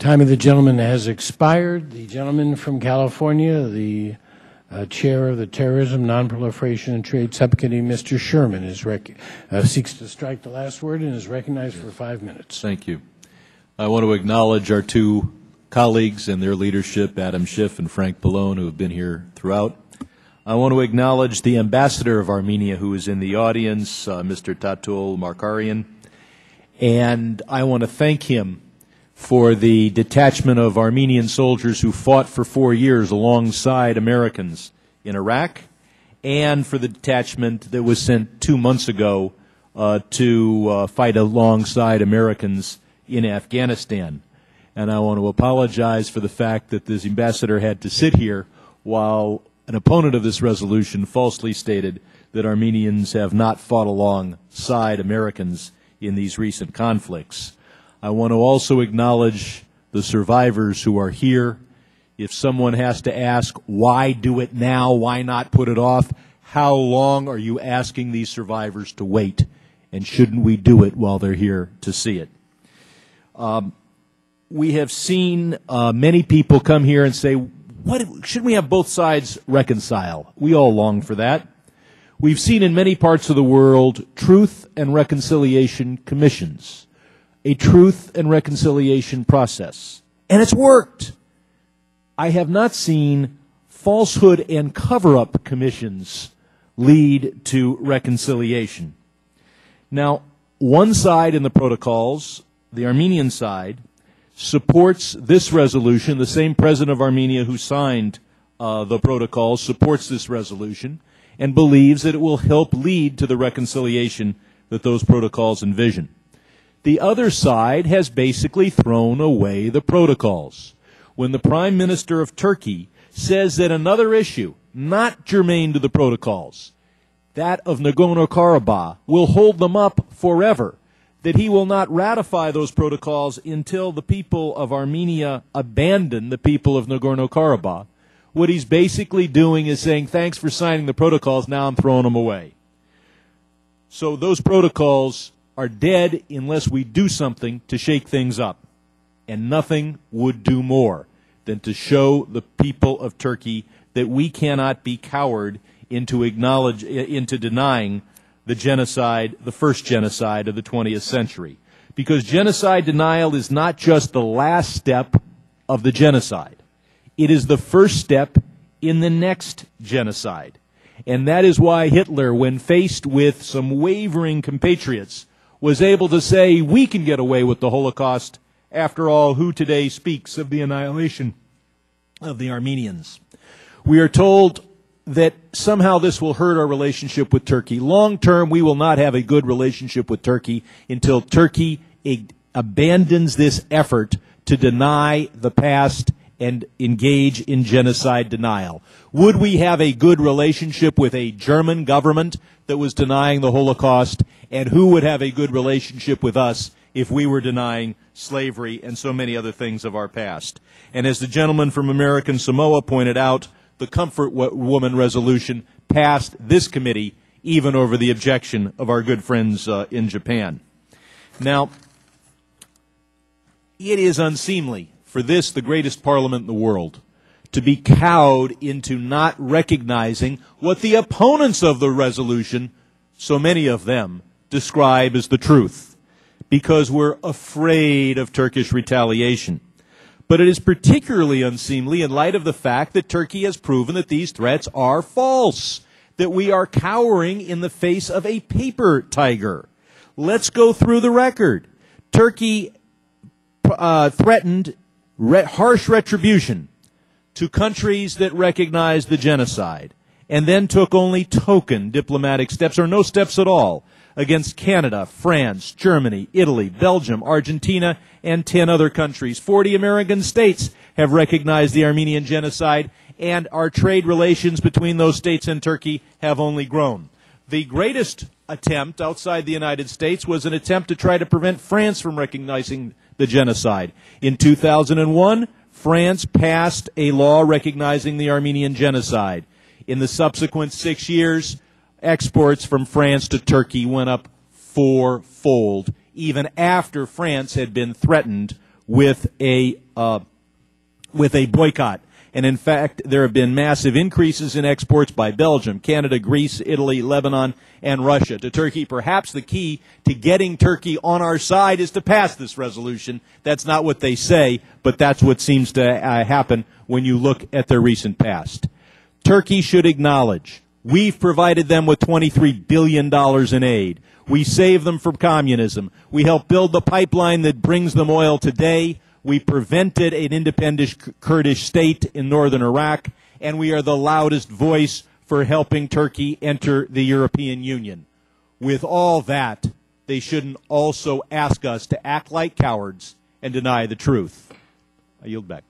Time of the gentleman has expired. The gentleman from California, the chair of the Terrorism, Nonproliferation, and Trade Subcommittee, Mr. Sherman, seeks to strike the last word and is recognized for 5 minutes. Thank you. I want to acknowledge our two colleagues and their leadership, Adam Schiff and Frank Pallone, who have been here throughout. I want to acknowledge the ambassador of Armenia, who is in the audience, Mr. Tatul Markarian, and I want to thank him for the detachment of Armenian soldiers who fought for 4 years alongside Americans in Iraq, and for the detachment that was sent 2 months ago to fight alongside Americans in Afghanistan. And I want to apologize for the fact that this ambassador had to sit here while an opponent of this resolution falsely stated that Armenians have not fought alongside Americans in these recent conflicts. I want to also acknowledge the survivors who are here. If someone has to ask, why do it now, why not put it off, how long are you asking these survivors to wait? And shouldn't we do it while they're here to see it? We have seen many people come here and say, shouldn't we have both sides reconcile? We all long for that. We've seen in many parts of the world truth and reconciliation commissions, a truth and reconciliation process, and it's worked. I have not seen falsehood and cover-up commissions lead to reconciliation. Now, one side in the protocols, the Armenian side, supports this resolution. The same president of Armenia who signed the protocol supports this resolution and believes that it will help lead to the reconciliation that those protocols envision. The other side has basically thrown away the protocols. When the Prime Minister of Turkey says that another issue, not germane to the protocols, that of Nagorno-Karabakh, will hold them up forever, that he will not ratify those protocols until the people of Armenia abandon the people of Nagorno-Karabakh, what he's basically doing is saying, thanks for signing the protocols, now I'm throwing them away. So those protocols are dead unless we do something to shake things up. And nothing would do more than to show the people of Turkey that we cannot be cowed into denying the genocide, the first genocide of the 20th century. Because genocide denial is not just the last step of the genocide. It is the first step in the next genocide. And that is why Hitler, when faced with some wavering compatriots, was able to say, we can get away with the Holocaust. After all, who today speaks of the annihilation of the Armenians? We are told that somehow this will hurt our relationship with Turkey. Long term, we will not have a good relationship with Turkey until Turkey abandons this effort to deny the past and engage in genocide denial. Would we have a good relationship with a German government that was denying the Holocaust? And who would have a good relationship with us if we were denying slavery and so many other things of our past? And as the gentleman from American Samoa pointed out, the Comfort Woman resolution passed this committee even over the objection of our good friends in Japan. Now, it is unseemly for this, the greatest parliament in the world, to be cowed into not recognizing what the opponents of the resolution, so many of them, describe as the truth, because we're afraid of Turkish retaliation. But it is particularly unseemly in light of the fact that Turkey has proven that these threats are false, that we are cowering in the face of a paper tiger. Let's go through the record. Turkey threatened harsh retribution to countries that recognized the genocide, and then took only token diplomatic steps, or no steps at all, against Canada, France, Germany, Italy, Belgium, Argentina, and 10 other countries. 40 American states have recognized the Armenian genocide, and our trade relations between those states and Turkey have only grown. The greatest attempt outside the United States was an attempt to try to prevent France from recognizing the genocide. In 2001, France passed a law recognizing the Armenian genocide. In the subsequent 6 years, exports from France to Turkey went up fourfold, even after France had been threatened with a boycott. And in fact, there have been massive increases in exports by Belgium, Canada, Greece, Italy, Lebanon, and Russia to Turkey. Perhaps the key to getting Turkey on our side is to pass this resolution. That's not what they say, but that's what seems to happen when you look at their recent past. Turkey should acknowledge we've provided them with $23 billion in aid. We saved them from communism. We helped build the pipeline that brings them oil today. We prevented an independent Kurdish state in northern Iraq, and we are the loudest voice for helping Turkey enter the European Union. With all that, they shouldn't also ask us to act like cowards and deny the truth. I yield back.